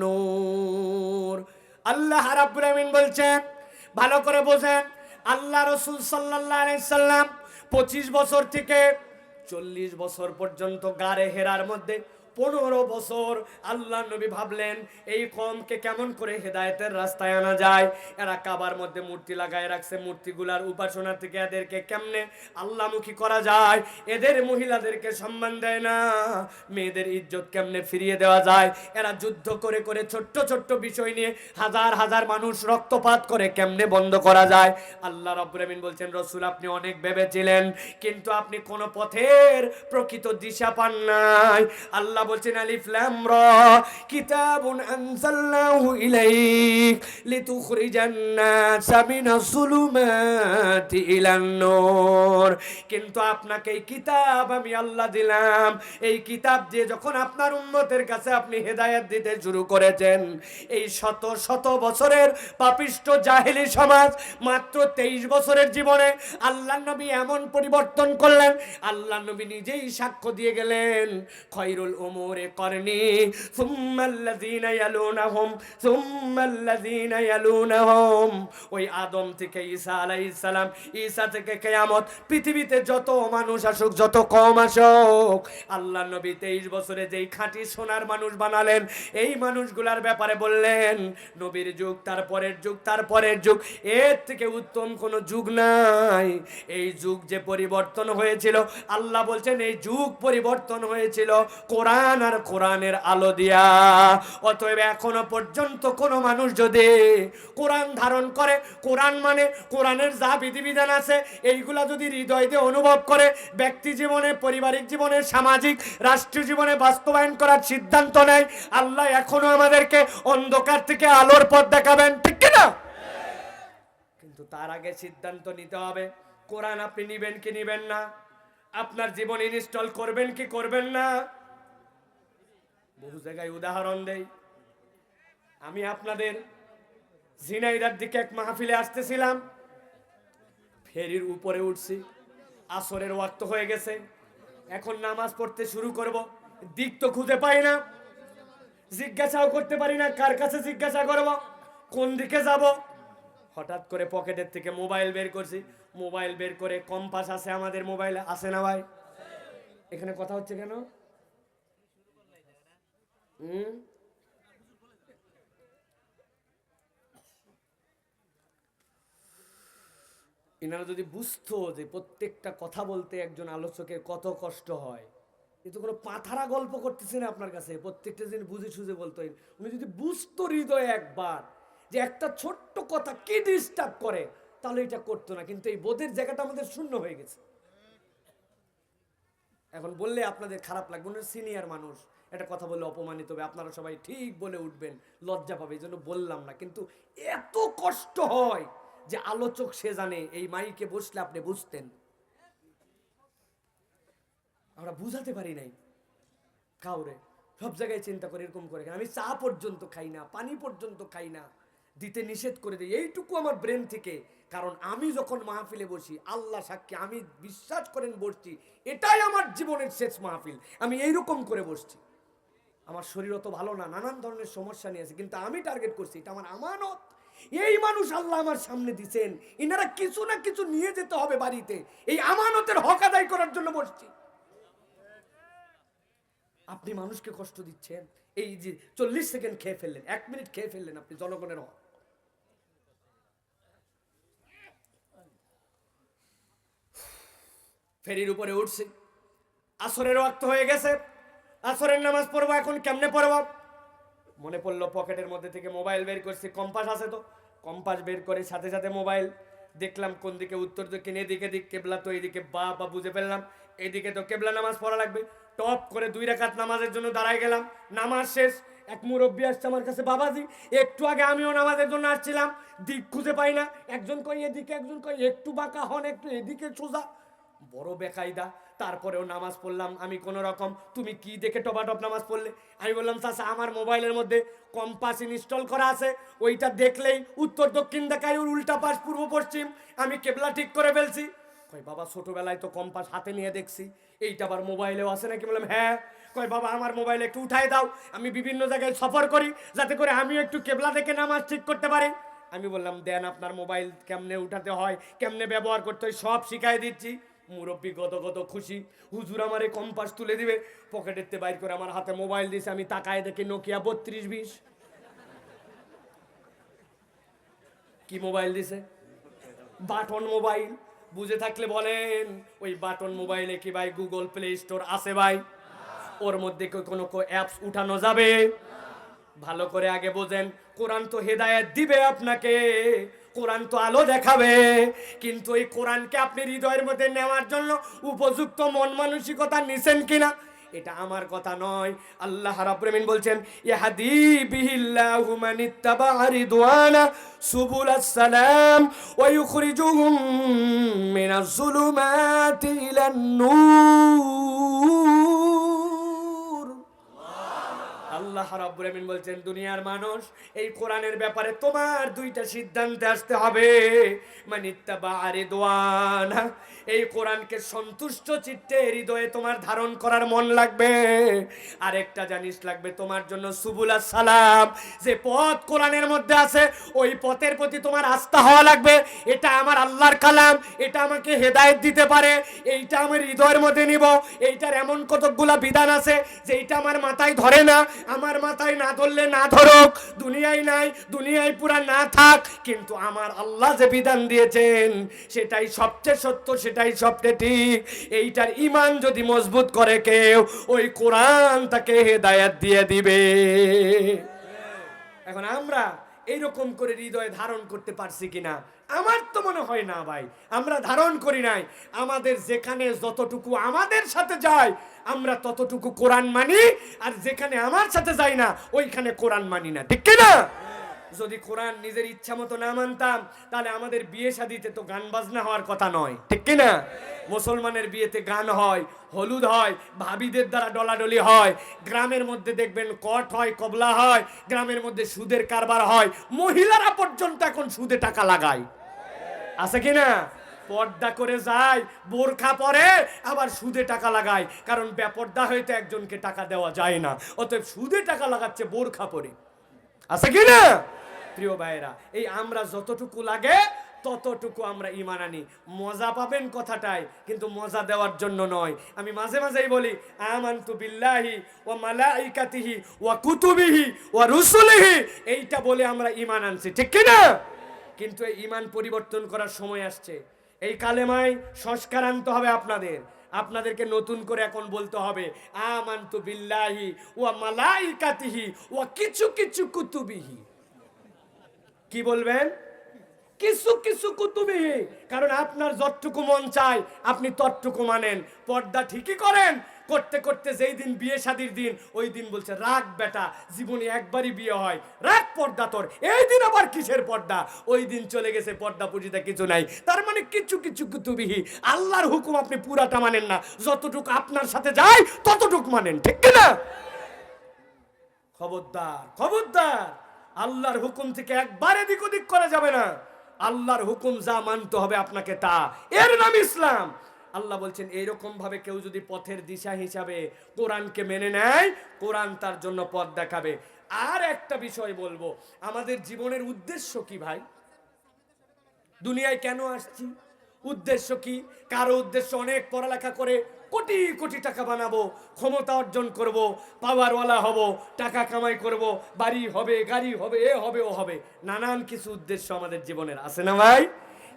নূর। আল্লাহ রাব্বুল আলামিন বলছেন, ভালো করে বোঝেন, আল্লাহ রাসূল সাল্লাল্লাহু আলাইহি সাল্লাম 25 বছর থেকে 40 বছর পর্যন্ত গারে হেরার মধ্যে 15 বছর আল্লাহ নবী ভাবলেন এই কওমকে কেমন করে হেদায়েতের রাস্তায় আনা যায়। এরা কাবার মধ্যে মূর্তি লাগায় রাখছে, মূর্তিগুলার উপাসনা থেকে এদেরকে কেমনে আল্লাহমুখী করা যায়, এদের মহিলাদেরকে সম্মান দেয় না, মেয়েদের ইজ্জত কেমনে ফিরিয়ে দেওয়া যায়, এরা যুদ্ধ করে করে ছোট্ট ছোট্ট বিষয় নিয়ে হাজার হাজার মানুষ রক্তপাত করে কেমনে বন্ধ করা যায়। আল্লাহ রাব্বুল আমিন বলছেন, রাসূল আপনি অনেক ভেবেছিলেন, কিন্তু আপনি কোন পথের প্রকৃত দিশা পান নাই। আল্লাহ বলছেন, আলিফ লাম রা কিতাবুন আনজালনাহু ইলাইক লিতুখরিজান নাসা মিনাজ যুলুমাতি ইলান নূর। কিন্তু আপনাকে এই কিতাব আমি আল্লাহ দিলাম, এই কিতাব দিয়ে যখন আপনার উম্মতের কাছে আপনি হেদায়েত দিতে শুরু করেছেন, এই শত শত বছরের পাপিষ্ঠ জাহেলি সমাজ মাত্র 23 বছরের জীবনে আল্লাহ নবী এমন পরিবর্তন করলেন, আল্লাহ নবী নিজেই সাক্ষ্য দিয়ে গেলেন, খয়রুল উমুরে করনি সুম্মাল্লাযীনা ইয়ালুনাহুম সুম্মাল্লাযীনা ইয়ালুনাহুম। ওই আদম থেকে ঈসা আলাইহিস সালাম, ঈসা থেকে কিয়ামত, পৃথিবীতে যত মানুষ আসুক, যত কম আসুক, আল্লাহ নবী 23 বছরে যেই খাঁটি সোনার মানুষ বানালেন, এই মানুষগুলার ব্যাপারে বললেন, নবীর যুগ, তার পরের যুগ, তার পরের যুগ, এর থেকে উত্তম কোন যুগ নাই। এই যুগ যে পরিবর্তন হয়েছিল, আল্লাহ বলছেন এই যুগ পরিবর্তন হয়েছিল কোরআন আর কোরআনের আলো দিয়া। অতএব এখনো পর্যন্ত কোন মানুষ যদি কোরআন ধারণ করে, কোরআন মানে কোরআনের যা বিধিবিধান আছে এইগুলা যদি হৃদয় দিয়ে অনুভব করে, ব্যক্তি জীবনে, পারিবারিক জীবনে, সামাজিক রাষ্ট্রীয় জীবনে বাস্তবায়ন করার সিদ্ধান্ত নেয়, আল্লাহ এখনো আমাদেরকে অন্ধকার থেকে আলোর পথ দেখাবেন, ঠিক কিনা? কিন্তু তার আগে সিদ্ধান্ত নিতে হবে, কোরআন আপনি নিবেন কি নিবেন না, আপনার জীবন ইনস্টল করবেন কি করবেন না। বহু জায়গায় উদাহরণ দেই, আমি আপনাদের ঝিনাইদার দিকে এক মাহফিলে আসতেছিলাম, ফেরির উপরে উঠছি, আসরের ওয়াক্ত হয়ে গেছে, এখন নামাজ পড়তে শুরু করব, দিক তো খুঁজে পাই না, জিজ্ঞাসাও করতে পারি না, কার কাছে জিজ্ঞাসা করব, কোন দিকে যাব। হঠাৎ করে পকেটের থেকে মোবাইল বের করছি, মোবাইল বের করে, কম্পাস আছে আমাদের মোবাইলে, আছে না ভাই? এখানে কথা হচ্ছে কেন? এনারা যদি বুঝতো যে প্রত্যেকটা কথা বলতে একজন আলোচকের কত কষ্ট হয়, কিন্তু কোনো পাথারা গল্প করতেছি না আপনার কাছে, প্রত্যেকটা জিনিস বুঝে সুঝে বলতো। উনি যদি বুঝতো হৃদয়ে একবার যে একটা ছোট্ট কথা কি ডিস্টার্ব করে, তাহলে এটা করতো না। কিন্তু এই বোধের জায়গাটা আমাদের শূন্য হয়ে গেছে। এখন বললে আপনাদের খারাপ লাগবে, উনি সিনিয়র মানুষ, একটা কথা বলে অপমানিত হবে, আপনারা সবাই ঠিক বলে উঠবেন, লজ্জা পাবে, এই জন্য বললাম না। কিন্তু এত কষ্ট হয় যে আলোচক সে জানে, এই মাইকে বসলে আপনি বুঝতেন। আমরা বুঝাতে পারি নাই কাউরে, সব জায়গায় চিন্তা করে এরকম করে। আমি চা পর্যন্ত খাই না, পানি পর্যন্ত খাই না, দিতে নিষেধ করে দিই, এইটুকু আমার ব্রেন থেকে। কারণ আমি যখন মাহফিলে বসি, আল্লাহ সাক্ষী, আমি বিশ্বাস করেন বসছি, এটাই আমার জীবনের শেষ মাহফিল, আমি এইরকম করে বসছি। আমার শরীর অত ভালো না, নানান ধরনের সমস্যা নিয়ে আছে, কিন্তু আমি টার্গেট করছি, এটা আমার আমানত। এই মানুষ আল্লাহ আমার সামনে দিছেন, এনারা কিছু না কিছু নিয়ে যেতে হবে বাড়িতে, এই আমানতের হক আদায় করার জন্য বসছি। আপনি মানুষকে কষ্ট দিচ্ছেন, এই যে 40 সেকেন্ড খেয়ে ফেললেন, 1 মিনিট খেয়ে ফেললেন আপনি জনগণের হক। ফেরির উপরে উঠছি, আসরের ওয়াক্ত হয়ে গেছে, আসরের নামাজ পড়বো, এখন কেমনে পড়বো? মনে পড়লো পকেটের মধ্যে থেকে মোবাইল বের করছি, কম্পাস আছে তো, কম্পাস বের করে সাথে সাথে মোবাইল দেখলাম কোন দিকে উত্তর দক্ষিণ, এদিকে দিক কেবলা, তো এইদিকে বা বুঝে ফেললাম এদিকে তো কেবলা নামাজ পড়া লাগবে। টপ করে 2 রাকাত নামাজের জন্য দাঁড়ায় গেলাম। নামাজ শেষ, এক মুরব্বী আসছে আমার কাছে, বাবাজি একটু আগে আমিও নামাজের জন্য আসছিলাম, দিক খুঁজে পাই না, একজন কয় এদিকে, একজন কয় একটু বাঁকা হন, একটু এদিকে সোজা, বড় বেকায়দা। তারপরেও নামাজ পড়লাম আমি কোন রকম। তুমি কি দেখে টপাটপ নামাজ পড়লে? আমি বললাম চাচা আমার মোবাইলের মধ্যে কম্পাস ইনস্টল করা আছে, ওইটা দেখলেই উত্তর দক্ষিণ দেখায়, ওর উল্টা পাশ পূর্ব পশ্চিম, আমি কেবলা ঠিক করে ফেলছি। কয় বাবা ছোটবেলায় তো কম্পাস হাতে নিয়ে দেখছি, এইটা আবার মোবাইলেও আছে নাকি? বললাম হ্যাঁ। কয় বাবা আমার মোবাইল একটু উঠাই দাও, আমি বিভিন্ন জায়গায় সফর করি, যাতে করে আমিও একটু কেবলা দেখে নামাজ ঠিক করতে পারি। আমি বললাম দেন আপনার মোবাইল কেমনে উঠাতে হয়, কেমনে ব্যবহার করতে হয়, সব শিখাই দিচ্ছি। মুরব্বী গত খুশি, হুজুর আমারে কম্পাস তুলে দিবে, পকেটেতে বাইর করে আমার হাতে মোবাইল দিয়েছে। আমি তাকায় দেখি নোকিয়া 3220। কি মোবাইল দিছে? Button mobile. বুঝে থাকলে বলেন, ওই বাটন মোবাইলে কি ভাই গুগল প্লে স্টোর আছে ভাই? ওর মধ্যে কোনো অ্যাপস উঠানো যাবে? ভালো করে আগে বোঝেন, কোরআন তো হেদায়েত দিবে আপনাকে, কোরআন তো আলো দেখাবে, কিন্তু এই কোরআনকে আপনি হৃদয়ের মধ্যে নেওয়ার জন্য উপযুক্ত মন মানসিকতা নিছেন কিনা, এটা আমার কথা নয়। আল্লাহ রাব্বুল আমিন বলছেন, ইয়াহদি বিহিল্লাহু মানিত্তাবা রিদওয়ানা সুবুলাস সালাম ওয়া ইউখরিজুহুম মিনাজ যুলুমাতি ইলান নূর। আল্লাহ রাব্বুল আমিন বলছেন, দুনিয়ার মানুষ, এই কোরআনের ব্যাপারে তোমার 2টা সিদ্ধান্তে আসতে হবে। মানিত্তাবা রিদওয়ানা, এই কোরআনকে সন্তুষ্ট চিত্তে হৃদয়ে তোমার ধারণ করার মন লাগবে। আরেকটা জিনিস লাগবে তোমার জন্য, সুবুলাস সালাম, যে পথ কোরআনের মধ্যে আছে, ওই পথের প্রতি তোমার আস্থা হওয়া লাগবে। এটা আমার আল্লাহর কালাম, এটা আমাকে হেদায়েত দিতে পারে, এইটা আমার হৃদয়ের মধ্যে নিব। এইটার এমন কতকগুলা বিধান আছে যে এইটা আমার মাথায় ধরে না, আমার মাথায় না ধরলে না ধরুক, দুনিয়ায় নাই, দুনিয়ায় পুরা না থাক, কিন্তু আমার আল্লাহ যে বিধান দিয়েছেন সেটাই সবচেয়ে সত্য, সেটাই সবচেয়ে ঠিক। এইটার ঈমান যদি মজবুত করে কেউ, ওই কোরআন তাকে হেদায়েত দিয়ে দিবে। এখন আমরা এইরকম করে হৃদয়ে ধারণ করতে পারছি কিনা? আমার তো মনে হয় না ভাই, আমরা ধারণ করি নাই। আমাদের যেখানে যতটুকু আমাদের সাথে যায় আমরা ততটুকু কোরআন মানি, আর যেখানে আমার সাথে যায় না ওইখানে কোরআন মানি না, ঠিক কিনা? যদি কোরআন নিজের ইচ্ছা মতো না মানতাম, তাহলে আমাদের বিয়ে শাদিতে তো গান বাজনা হওয়ার কথা নয়, ঠিক কিনা? মুসলমানের বিয়েতে গান হয়, হলুদ হয়, ভাবিদের দ্বারা ডলাডলি হয়, গ্রামের মধ্যে দেখবেন কট হয়, কবলা হয়, গ্রামের মধ্যে সুদের কারবার হয়, মহিলারা পর্যন্ত এখন সুদে টাকা লাগায়, আছে কিনা? পর্দা করে যায়, বোরখা পরে, আবার সুদে টাকা লাগায়, কারণ বেপর্দা হইতে একজনকে টাকা দেওয়া যায় না, অতএব সুদে টাকা লাগাচ্ছে বোরখা পরে, আছে কিনা? প্রিয় ভাইরা, এই আমরা যতটুকু লাগে ততটুকু আমরা ঈমান আনি। মজা পাবেন কথাটাই, কিন্তু মজা দেওয়ার জন্য নয়। আমি মাঝে মাঝেই বলি, আমানতু বিল্লাহি ওয়া মালাইকাতিহি ওয়া কুতুবিহি ওয়া রুসুলিহি, এইটা বলে আমরা ঈমান আনছি, ঠিক কি না? কিন্তু এই ঈমান পরিবর্তন করার সময় আসছে। এই কালেমায় সংস্কার আনতে হবে আপনাদেরকে নতুন করে এখন বলতে হবে, আমানতু বিল্লাহি ওয়া মালাইকাতিহি ওয়া কিছু কিছু কুতুবিহি। কি বলবেন? কিছু কিছু কুতুবিহি, কারণ আপনার যতটুকু মন চায় আপনি ততটুকু মানেন, পর্দা ঠিকই করেন, করতে করতে যেই দিন বিয়ে শাদির দিন, ওই দিন বলছে রাগ বেটা, জীবনে একবারই বিয়ে হয়, রাগ পর্দা তোর, এই দিন আবার কিসের পর্দা? ওই দিন চলে গেছে, পর্দা পুজিতে কিছু নাই। তার মানে কিছু কিছু কুতুবিহি, আল্লাহর হুকুম আপনি পুরাটা মানেন না, যতটুকু আপনার সাথে যায় ততটুকু মানেন, ঠিক কিনা? খবরদার খবরদার, আল্লাহর হুকুম থেকে একবারে দিক ওদিক করা যাবে না। আল্লাহর হুকুম যা মানতে হবে আপনাকে তা, এর নাম ইসলাম। আল্লাহ বলছেন এইরকম ভাবে কেউ যদি পথের দিশা হিসাবে কোরআনকে মেনে নেয়, কোরআন তার জন্য পথ দেখাবে। আর একটা বিষয় বলবো, আমাদের জীবনের উদ্দেশ্য কি ভাই? দুনিয়ায় কেন আসছি? উদ্দেশ্য কি? কারো উদ্দেশ্য অনেক পড়ালেখা করে কোটি কোটি টাকা বানাবো, ক্ষমতা অর্জন করব, পাওয়ারওয়ালা হব, টাকা কামাই করব, বাড়ি হবে, গাড়ি হবে, এ হবে, ও হবে, নানান কিছু উদ্দেশ্য আমাদের জীবনের আছে না ভাই?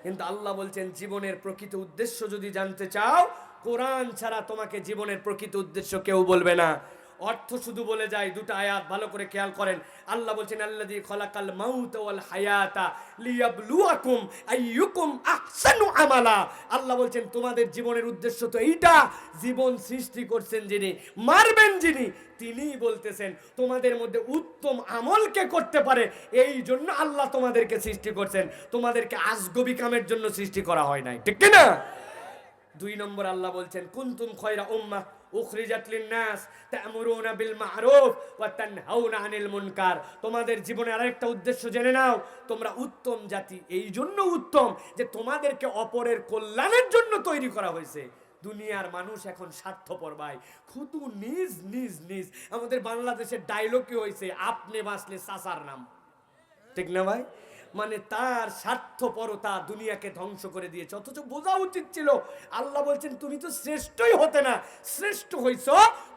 কিন্তু আল্লাহ বলছেন জীবনের প্রকৃত উদ্দেশ্য যদি জানতে চাও, কোরআন ছাড়া তোমাকে জীবনের প্রকৃত উদ্দেশ্য কেউ বলবে না। অর্থ শুধু বলে যায়, দুটো আয়াত ভালো করে খেয়াল করেন। আল্লাহ বলছেন আল্লাযী খালাকাল মাউতা ওয়াল হায়াতা লিয়াবলুয়াকুম আইয়ুকুম আহসানু আমালা। আল্লাহ বলছেন তোমাদের জীবনের উদ্দেশ্য তো এইটা, জীবন সৃষ্টি করছেন যিনি, মারবেন যিনি, তিনিই বলতেছেন তোমাদের মধ্যে উত্তম আমল কে করতে পারে, এই জন্য আল্লাহ তোমাদেরকে সৃষ্টি করছেন, তোমাদেরকে আজগবি কামের জন্য সৃষ্টি করা হয় নাই, ঠিক কি না? 2 নম্বর আল্লাহ বলছেন কুনতুম খায়রা উম্মাহ উখরিজাত লিন-নাস তা'মুরুনা বিল মা'রুফ ওয়া তানহাউনা আনিল মুনকার। তোমাদের জীবনে আরেকটা উদ্দেশ্য জেনে নাও, তোমরা উত্তম জাতি এই জন্য উত্তম যে তোমাদেরকে অপরের কল্যাণের জন্য তৈরি করা হয়েছে। দুনিয়ার মানুষ এখন স্বার্থপর ভাই, খুদু নিজ নিজ নিজ। আমাদের বাংলাদেশের ডায়লগই হয়েছে আপনি বাঁচলে চাচার নাম, ঠিক না ভাই? মানে তার স্বার্থপরতা দুনিয়াকে ধ্বংস করে দিয়েছে। অথচ বোঝা উচিত ছিল, আল্লাহ বলছেন তুমি তো শ্রেষ্ঠই হতে না, শ্রেষ্ঠ হইছ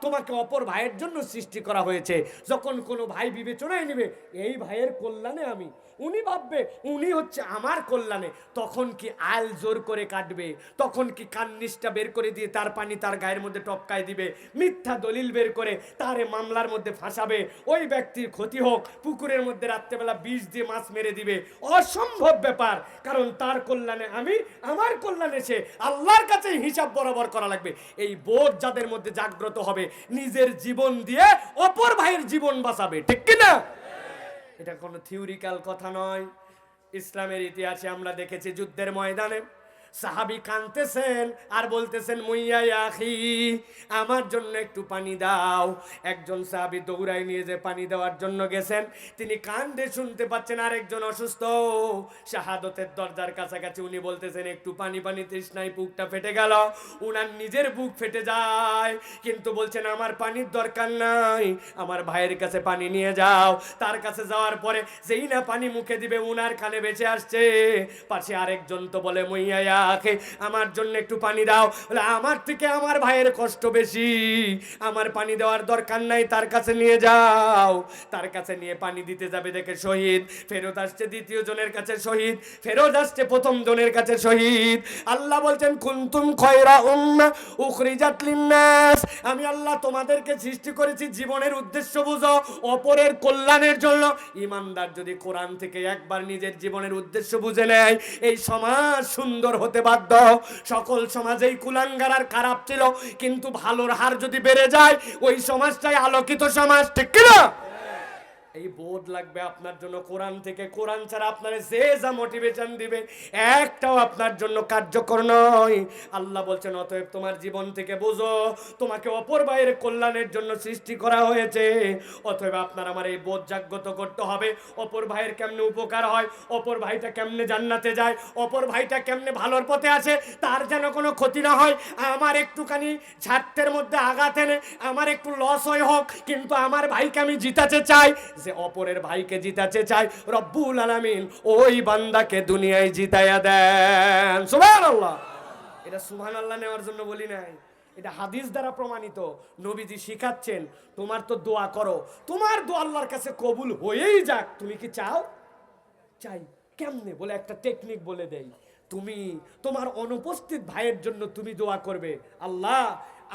তোমাকে অপর ভাইয়ের জন্য সৃষ্টি করা হয়েছে। যখন কোনো ভাই বিবেচনায় নেবে এই ভাইয়ের কল্যাণে আমি, উনি ভাববে উনি হচ্ছে আমার কল্যাণে, তখন কি আল জোর করে কাটবে, তখন কি কান্নিসটা বের করে দিয়ে তার পানি তার গায়ের মধ্যে টপকায় দিবে, মিথ্যা দলিল বের করে তারে মামলার মধ্যে ফাঁসাবে, ওই ব্যক্তির ক্ষতি হোক, পুকুরের মধ্যে রাত্রেবেলা বিষ দিয়ে মাছ মেরে দিবে। অসম্ভব ব্যাপার, কারণ তার কল্যাণে আমি, আমার কল্যাণে সে, আল্লাহর কাছে হিসাব বরাবর করা লাগবে। এই বোধ যাদের মধ্যে জাগ্রত হবে, নিজের জীবন দিয়ে অপর ভাইয়ের জীবন বাঁচাবে, ঠিক কিনা? এটা কোনো থিওরিক্যাল কথা নয়। ইসলামের ইতিহাসে আমরা দেখেছি যুদ্ধের ময়দানে সাহাবী কাঁদতেছেন আর বলতেছেন মুইয়া আখি আমার জন্য একটু পানি দাও। একজন সাহাবী দৌড়াই নিয়ে যে পানি দেওয়ার জন্য গেছেন, তিনি কান্দে শুনতে পাচ্ছেন আরেকজন অসুস্থ শাহাদতের দরজার কাছাকাছি, উনি বলতেছেন একটু পানি পানি তৃষ্ণায় বুকটা ফেটে গেল। উনার নিজের বুক ফেটে যায়, কিন্তু বলছেন আমার পানির দরকার নাই, আমার ভাইয়ের কাছে পানি নিয়ে যাও। তার কাছে যাওয়ার পরে যেই না পানি মুখে দিবে উনার কানে বেঁচে আসছে। পাশে আরেকজন তো বলে মুইয়া আমার জন্য একটু পানি দাও। বলে আমার থেকে আমার ভাইয়ের কষ্ট বেশি, আমার পানি দেওয়ার দরকার নাই, তার কাছে নিয়ে যাও। তার কাছে নিয়ে পানি দিতে যাবে, দেখে শহীদ। ফেরত আসছে দ্বিতীয় জনের কাছে শহীদ, ফেরত আসছে প্রথম জনের কাছে শহীদ। আল্লাহ বলছেন কুনতুম খায়রা উম্মাহ উখরিজাত লিন-নাস, আমি আল্লাহ তোমাদেরকে সৃষ্টি করেছি জীবনের উদ্দেশ্য বুঝো, অপরের কল্যাণের জন্য। ইমানদার যদি কোরআন থেকে একবার নিজের জীবনের উদ্দেশ্য বুঝে নেয়, এই সমাজ সুন্দর হতে বাধ্য। সকল সমাজেই কুলাঙ্গার আর খারাপ ছিল, কিন্তু ভালোর হার যদি বেড়ে যায় ওই সমাজটাই আলোকিত সমাজ, ঠিক কি না? এই বোধ লাগবে আপনার জন্য কোরআন থেকে। কোরআন ছাড়া আপনার যে যা মোটিভেশন দিবে একটাও আপনার জন্য কার্যকর নয়। আল্লাহ বলছেন অতএব তোমার জীবন থেকে বুঝো তোমাকে অপর ভাইয়ের কল্যাণের জন্য সৃষ্টি করা হয়েছে। অতএব আপনার আমার এই বোধ জাগ্রত করতে হবে, অপর ভাইয়ের কেমনে উপকার হয়, অপর ভাইটা কেমনে জান্নাতে যায়, অপর ভাইটা কেমনে ভালোর পথে আসে, তার যেন কোনো ক্ষতি না হয়। আমার একটুখানি স্বার্থের মধ্যে আঘাত এনে আমার একটু লস হয় হোক, কিন্তু আমার ভাইকে আমি জিতাতে চাই। যে অপরের ভাইকে জিতাতে চায় রব্বুল আলামিন ওই বান্দাকে দুনিয়ায় জিতাইয়া দেন। সুবহানাল্লাহ। এটা সুবহানাল্লাহ নেওয়ার জন্য বলি নাই, এটা হাদিস দ্বারা প্রমাণিত। নবীজি শিখাচ্ছেন তোমার তো দোয়া করো, তোমার দোয়া আল্লাহর কাছে কবুল হয়েই যাক। তুমি কি চাও? চাই। কেমনে? বলে একটা টেকনিক বলে দেই। তুমি তোমার অনুপস্থিত ভাইয়ের জন্য তুমি দোয়া করবে, আল্লাহ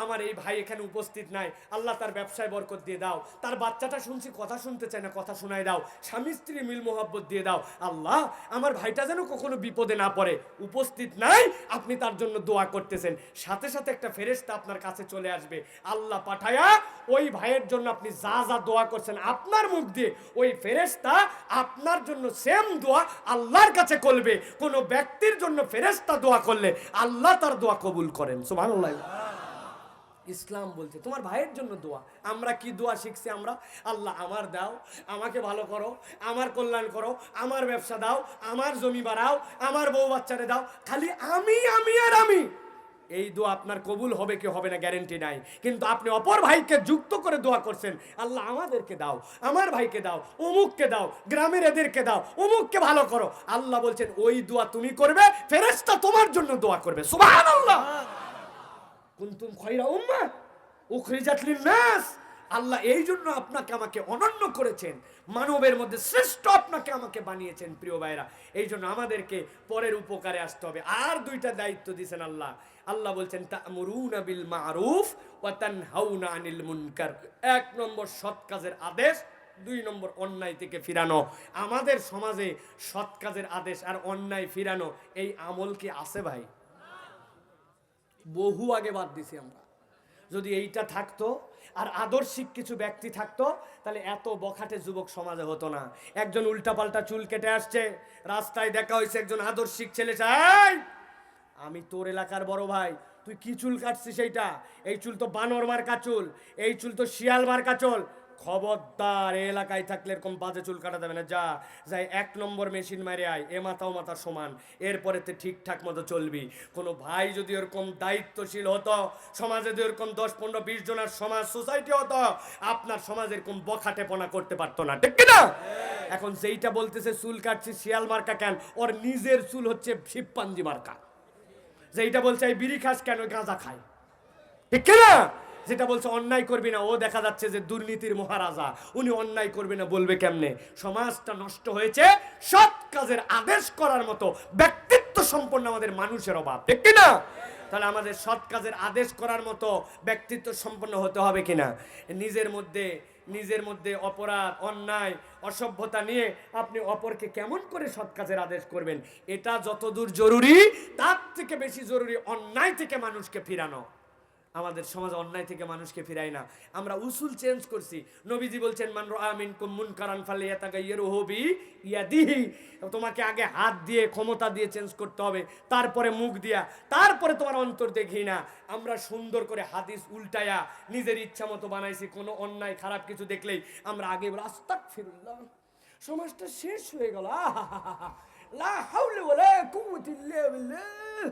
আমার এই ভাই এখানে উপস্থিত নাই, আল্লাহ তার ব্যবসায় বরকত দিয়ে দাও, তার বাচ্চাটা শুনছি কথা শুনতে চায় না, কথা শোনায় দাও, স্বামী স্ত্রী মিল মোহাব্বত দিয়ে দাও, আল্লাহ আমার ভাইটা যেন কখনো বিপদে না পড়ে। উপস্থিত নাই, আপনি তার জন্য দোয়া করতেছেন, সাথে সাথে একটা ফেরেশতা আপনার কাছে চলে আসবে, আল্লাহ পাঠায়া ওই ভাইয়ের জন্য আপনি যা যা দোয়া করছেন আপনার মুখ দিয়ে ওই ফেরেশতা আপনার জন্য সেম দোয়া আল্লাহর কাছে করবে। কোনো ব্যক্তির জন্য ফেরেশতা দোয়া করলে আল্লাহ তার দোয়া কবুল করেন। সুবহানাল্লাহ। ইসলাম বলছে তোমার ভাইয়ের জন্য দোয়া। আমরা কি দোয়া শিখছি? আমরা আল্লাহ আমার দাও, আমাকে ভালো করো, আমার কল্যাণ করো, আমার ব্যবসা দাও, আমার জমি বাড়াও, আমার বউ বাচ্চারে দাও, খালি আমি আমি আর আমি। এই দোয়া আপনার কবুল হবে কি হবে না গ্যারেন্টি নাই, কিন্তু আপনি অপর ভাইকে যুক্ত করে দোয়া করছেন, আল্লাহ আমাদেরকে দাও, আমার ভাইকে দাও, অমুককে দাও, গ্রামের এদেরকে দাও, অমুককে ভালো করো। আল্লাহ বলছেন ওই দোয়া তুমি করবে, ফেরেশতা তোমার জন্য দোয়া করবে। সুবহানাল্লাহ। কুনতুম খায়রা উম্মাহ উখরিজাত লিন-নাস। আল্লাহ এই জন্য আপনাকে আমাকে অনন্য করেছেন, মানবের মধ্যে শ্রেষ্ঠ আপনাকে আমাকে বানিয়েছেন। প্রিয় ভাইরা, এই জন্য আমাদেরকে পরের উপকারে আসতে হবে। আর দুইটা দায়িত্ব দিয়েছেন আল্লাহ। আল্লাহ বলছেন তা'মুরুনা বিল মা'রুফ ওয়া তানহাউনা আনিল মুনকার। এক নম্বর সৎ কাজের আদেশ, দুই নম্বর অন্যায় থেকে ফিরানো। আমাদের সমাজে সৎ কাজের আদেশ আর অন্যায় ফিরানো এই আমল কি আছে ভাই? বহু আগে বাদ দিছি আমরা। যদি এইটা থাকতো আর আদর্শিক কিছু ব্যক্তি থাকতো তাহলে এত বখাটে যুবক সমাজে হতো না। একজন উল্টাপাল্টা চুল কেটে আসছে, রাস্তায় দেখা হয়েছে একজন আদর্শিক ছেলে, চাই আমি তোর এলাকার বড় ভাই, তুই কি চুল কাটছিস? এইটা এই চুল তো বানর মার্কা চুল, এই চুল তো শিয়াল মার্কা চুল। খবরদার, এই এলাকায় থাকলে এরকম বাজে চুল কাটা যাবে না। যা যাই 1 নম্বর মেশিন মারে আয়, এ মাথাও মাথা সমান, এরপরে তে ঠিকঠাক মতো চলবি। কোনো ভাই যদি এরকম দায়িত্বশীল হতো, সমাজে যদি এরকম 10, 15, 20 জনের সমাজ সোসাইটি হতো, আপনার সমাজ এরকম বখাটেপনা করতে পারতো না, ঠিক না? এখন যেইটা বলতেছে চুল কাটছি শিয়াল মার্কা কেন, ওর নিজের চুল হচ্ছে শিবপাঞ্জি মার্কা। যেইটা বলছে এই বিড়ি খাস কেন, গাঁজা খায়, ঠিক না? যেটা বলছে অন্যায় করবি না, ও দেখা যাচ্ছে যে দুর্নীতির মহারাজা, উনি অন্যায় করবে না বলবে কেমনে? সমাজটা নষ্ট হয়েছে সৎ কাজের আদেশ করার মতো ব্যক্তিত্ব সম্পন্ন আমাদের মানুষের অভাব, ঠিক না? তাহলে আমাদের সৎ কাজের আদেশ করার মতো ব্যক্তিত্ব সম্পন্ন হতে হবে কিনা? নিজের মধ্যে অপরাধ, অন্যায়, অসভ্যতা নিয়ে আপনি অপরকে কেমন করে সৎ কাজের আদেশ করবেন, এটা যতদূর জরুরি তার থেকে বেশি জরুরি অন্যায় থেকে মানুষকে ফিরানো। আমাদের সমাজে অন্যায় থেকে মানুষকে ফিরাই না, আমরা উসুল চেঞ্জ করছি। নবীজি বলছেন মান রাআ মিনকুম মুনকারান ফালিয়াতাগায়্যিরহু বিয়াদিহি। তোমাকে আগে হাত দিয়ে ক্ষমতা দিয়ে চেঞ্জ করতে হবে, তারপরে মুখ দিয়া, তারপরে তোমার অন্তর দিয়ে ঘৃণা। আমরা সুন্দর করে হাদিস উল্টায়া নিজের ইচ্ছা মতো বানাইছি। কোনো অন্যায় খারাপ কিছু দেখলেই আমরা আগে বলি আস্তাগফিরুল্লাহ, সমাজটা শেষ হয়ে গেল, লা হাওলা ওয়ালা কুওয়াতা ইল্লা বিল্লাহ।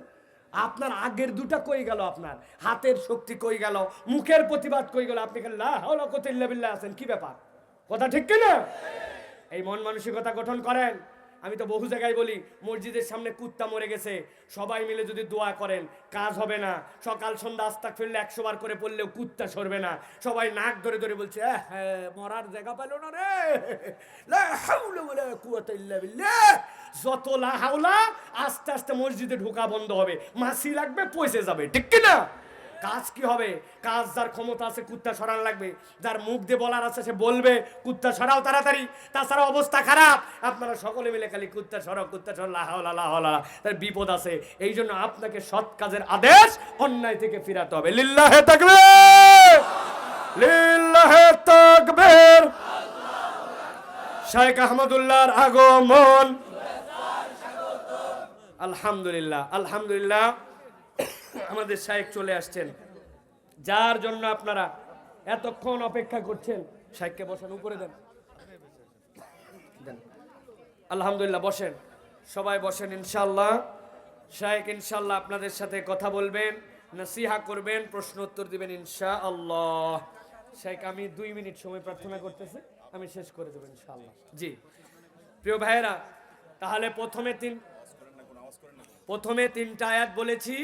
আপনার আগের দুটা কই গেল? আপনার হাতের শক্তি কই গেল? মুখের প্রতিবাদ কই গেল? আপনি লা হাওলা কুওয়াতা ইল্লা বিল্লাহ আছেন, কি ব্যাপার? কথা ঠিক কি না? এই মন মানসিকতা গঠন করেন। আমি তো বহু জায়গায় বলি, মসজিদের সামনে কুত্তা মরে গেছে, সবাই মিলে যদি দোয়া করেন কাজ হবে না। সকাল সন্ধ্যা আস্তাগফিরুল্লাহ 100 বার করে পড়লেও কুত্তা সরবে না। সবাই নাক ধরে ধরে বলছে মরার জায়গা পেল না রে, লা হাওলা ওয়ালা কুওয়াতা ইল্লা বিল্লাহ। যত লা হাওলা আস্তে আস্তে মসজিদে ঢোকা বন্ধ হবে, মাছি লাগবে, পয়সে যাবে, ঠিক কি না? কাজ কি হবে? কাজ যার ক্ষমতা আছে কুত্তা সরান লাগবে, যার মুখ দিয়ে বলার আছে সে বলবে কুত্তা সরাও তাড়াতাড়ি, তাছাড়া অবস্থা খারাপ। আপনারা সকলে মিলে খালি কুত্তা সরাও, কুত্তা সরাও, লা হাওলা লা হাওলা, তার বিপদ আছে। এই জন্য আপনাকে সৎ কাজের আদেশ, অন্যায় থেকে ফিরাতে হবে। লিল্লাহে তাকবীর, লিল্লাহে তাকবীর। শেখ আহমদুল্লাহর আগমন, আলহামদুলিল্লাহ, আলহামদুলিল্লাহ। আমাদের শাইখ চলে আসছেন, যার জন্য আপনারা এতক্ষণ অপেক্ষা করছেন। শাইখকে বসেন, উপরে দেন, আলহামদুলিল্লাহ বসেন, সবাই বসেন। ইনশাআল্লাহ শাইখ ইনশাআল্লাহ আপনাদের সাথে কথা বলবেন, নসিহা করবেন, প্রশ্ন উত্তর দিবেন ইনশাআল্লাহ। শাইখ আমি 2 মিনিট সময় প্রার্থনা করতেছি, আমি শেষ করে দেব ইনশাআল্লাহ। জি প্রিয় ভাইয়েরা, তাহলে প্রথমে 3টা আয়াত বলেছি,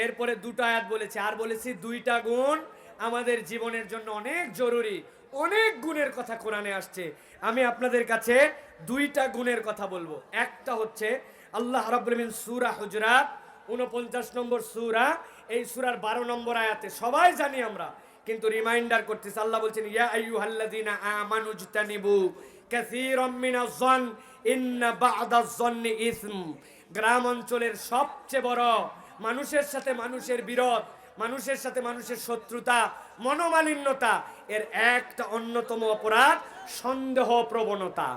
এরপরে 2টা আয়াত বলেছি, আর বলেছি 2টা গুণ আমাদের জীবনের জন্য অনেক জরুরি। অনেক গুণের কথা কোরআনে আসছে, আমি আপনাদের কাছে 2টা গুণের কথা বলবো। একটা হচ্ছে আল্লাহ রাব্বুল আলামিন সূরা হুজুরাত 49 নম্বর সূরা, এই সূরার 12 নম্বর আয়াতে, সবাই জানি আমরা, কিন্তু রিমাইন্ডার করতেছে। আল্লাহ বলছেন ইয়া আইয়ুহাল্লাযীনা আমানু ইজতানিবু কাসীরাম মিনাজ-যন ইন্না বা'দাজ-যন্নি ইসম। গ্রাম অঞ্চলের সবচেয়ে বড় মানুষের সাথে মানুষের বিরোধ, মানুষের সাথে মানুষের শত্রুতা, মনোমালিন্যতা, এর একটা অন্যতম অপরাধ সন্দেহ প্রবণতা।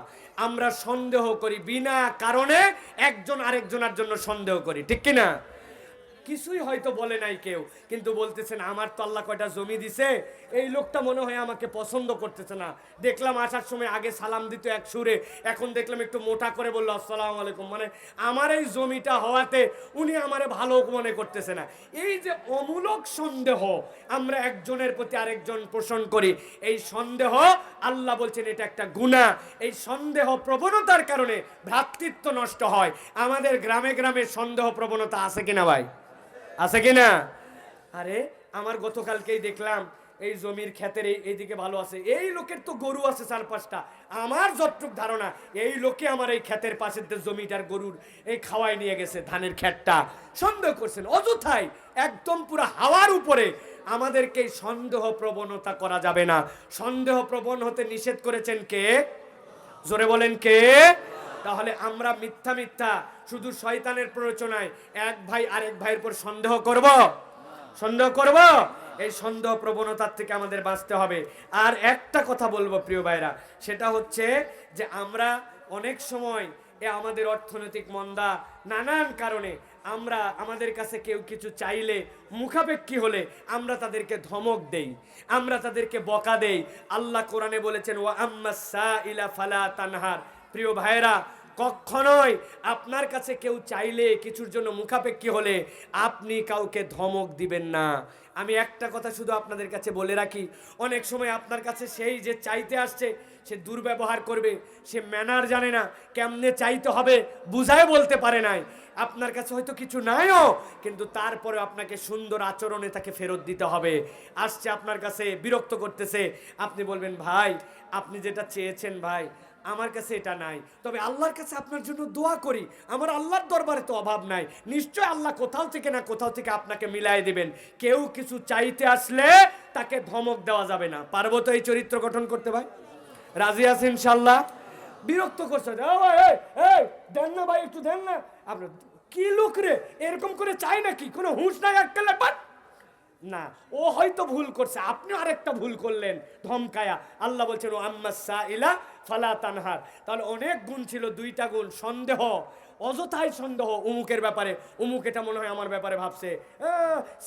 আমরা সন্দেহ করি, বিনা কারণে একজন আরেকজনের জন্য সন্দেহ করি, ঠিক কি না? কিছুই হয়তো বলে নাই কেউ, কিন্তু বলতেছেন আমার তো আল্লাহ কয়টা জমি দিছে, এই লোকটা মনে হয় আমাকে পছন্দ করতেছে না। দেখলাম আসার সময় আগে সালাম দিত এক সুরে, এখন দেখলাম একটু মোটা করে বললো আসসালামু আলাইকুম, মানে আমার এই জমিটা হওয়াতে উনি আমারে ভালো মনে করতেছে না। এই যে অমূলক সন্দেহ আমরা একজনের প্রতি আরেকজন পোষণ করি, এই সন্দেহ আল্লাহ বলছেন এটা একটা গুনাহ। এই সন্দেহ প্রবণতার কারণে ভ্রাতৃত্ব নষ্ট হয়। আমাদের গ্রামে গ্রামে সন্দেহ প্রবণতা আছে কিনা ভাই? আছে কিনা? আরে আমার গতকালকেই দেখলাম এই জমির ক্ষেতের এইদিকে ভালো আছে, এই লোকের তো গরু আছে 4-5টা। আমার যতটুক ধারণা এই লোকে আমার এই ক্ষেতের পাশের জমিটার গরুর এই খাওয়াই নিয়ে গেছে ধানের ক্ষেতটা। সন্দেহ করছেন অযথাই, একদম পুরো হাওয়ার উপরে। আমাদেরকে সন্দেহ প্রবণতা করা যাবে না। সন্দেহ প্রবণ হতে নিষেধ করেছেন কে? জোরে বলেন কে? তাহলে আমরা মিথ্যা মিথ্যা শুধু শয়তানের প্ররোচনায় এক ভাই আরেক ভাইয়ের উপর সন্দেহ করব? সন্দেহ করব? এই সন্দেহ প্রবণতার থেকে আমাদের বাঁচতে হবে। আর একটা কথা বলবো প্রিয় ভাইরা, সেটা হচ্ছে যে আমরা অনেক সময় আমাদের অর্থনৈতিক মন্দা, নানান কারণে আমরা আমাদের কাছে কেউ কিছু চাইলে, মুখাপেক্ষী হলে আমরা তাদেরকে ধমক দেই, আমরা তাদেরকে বকা দেই। আল্লাহ কোরআনে বলেছেন ওয়া আম্মাস সাইলা ফালা তানহার। প্রিয় ভাইরা, কখনোই আপনার কাছে কেউ চাইলে, কিছুর জন্য মুখাপেক্ষী হলে আপনি কাউকে ধমক দিবেন না। আমি একটা কথা শুধু আপনাদের কাছে বলে রাখি, অনেক সময় আপনার কাছে সেই যে চাইতে আসছে সে দুর্ব্যবহার করবে, সে ম্যানার জানে না, কেমনে চাইতে হবে বুঝায় বলতে পারে নাই। আপনার কাছে হয়তো কিছু নাইও, কিন্তু তারপরে আপনাকে সুন্দর আচরণে তাকে ফেরত দিতে হবে। আসছে আপনার কাছে, বিরক্ত করতেছে, আপনি বলবেন ভাই আপনি যেটা চেয়েছেন ভাই আমার কাছে এটা নাই, তবে আল্লাহর কাছে আপনার জন্য দোয়া করি, আমার আল্লাহর দরবারে তো অভাব নাই, নিশ্চয় আল্লাহ কোথাও থেকে না কোথাও থেকে আপনাকে মিলাই দিবেন। কেউ কিছু চাইতে আসলে তাকে ধমক দেওয়া যাবে না। পারবো তো এই চরিত্র গঠন করতে ভাই? রাজি আছেন ইনশাআল্লাহ? বিরক্ত করছে, দেন না ভাই, একটু দেন না। আপনার কি লোক রে, এরকম করে চাই নাকি? কোনো হুঁশ নাই একটা ব্যাপার না। ও হয়তো ভুল করছে, আপনি আরেকটা ভুল করলেন ধমকায়া। আল্লাহ বলছেন ও আম্মাস সাইলা ফালা তানহার। তাহলে অনেক গুণ ছিল, 2টা গুণ। সন্দেহ, অযথাই সন্দেহ উমুকের ব্যাপারে, উমুক এটা মনে হয় আমার ব্যাপারে ভাবছে,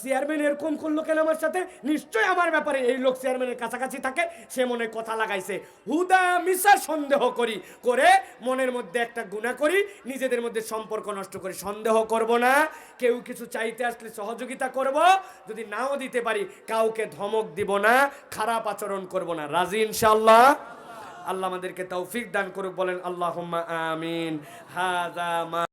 চেয়ারম্যান এরকম করলো কেন আমার সাথে, নিশ্চয় আমার ব্যাপারে, এই লোক চেয়ারম্যানের কাছাকাছি থাকে, সে মনে কথা লাগাইছে। হুদা মিশা সন্দেহ করি, করে মনের মধ্যে একটা গুনাহ করি, নিজেদের মধ্যে সম্পর্ক নষ্ট করি। সন্দেহ করব না, কেউ কিছু চাইতে আসলে সহযোগিতা করব, যদি নাও দিতে পারি কাউকে ধমক দিব না, খারাপ আচরণ করব না। রাজি ইনশাআল্লাহ? আল্লাহ আমাদেরকে তৌফিক দান করুক, বলেন আল্লাহুম্মা আমিন। হাযা মা